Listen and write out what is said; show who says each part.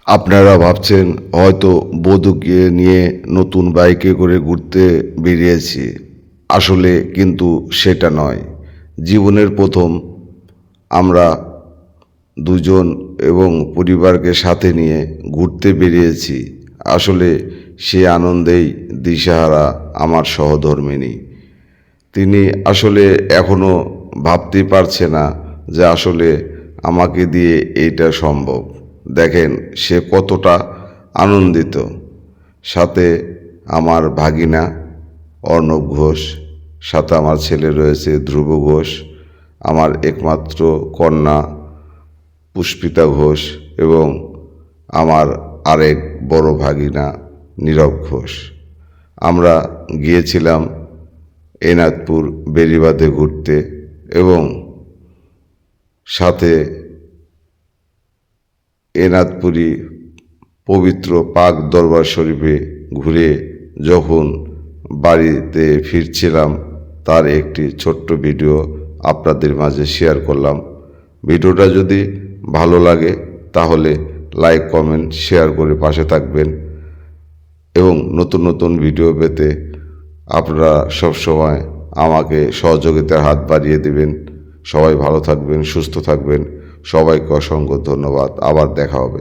Speaker 1: আপনারা ভাবছেন হয়তো বধূকে নিয়ে নতুন বাইকে করে ঘুরতে বেরিয়েছি। আসলে কিন্তু সেটা নয়। জীবনের প্রথম আমরা দুজন এবং পরিবারকে সাথে নিয়ে ঘুরতে বেরিয়েছি। আসলে সে আনন্দেই দিশেহারা আমার সহধর্মিণী। তিনি আসলে এখনও ভাবতে পারছে না যে আসলে আমাকে দিয়ে এইটা সম্ভব। দেখেন সে কতটা আনন্দিত। সাথে আমার ভাগিনা অর্ণব ঘোষ, সাথে আমার ছেলে রয়েছে ধ্রুব ঘোষ, আমার একমাত্র কন্যা পুষ্পিতা ঘোষ এবং আমার আরেক বড় ভাগিনা নীরব ঘোষ। আমরা গিয়েছিলাম এনাদপুর বেড়িবাঁধে ঘুরতে এবং সাথে এনাদপুরি পবিত্র পাক দরবার শরীফে ঘুরে যখন বাড়িতে ফিরছিলাম তার একটি ছোট্ট ভিডিও আপনাদের মাঝে শেয়ার করলাম। ভিডিওটা যদি ভালো লাগে তাহলে লাইক কমেন্ট শেয়ার করে পাশে থাকবেন এবং নতুন নতুন ভিডিও পেতে আপনারা সবসময় আমাকে সহযোগিতার হাত বাড়িয়ে দেবেন। সবাই ভালো থাকবেন, সুস্থ থাকবেন। সবাইকে অসংখ্য ধন্যবাদ। আবার দেখা হবে।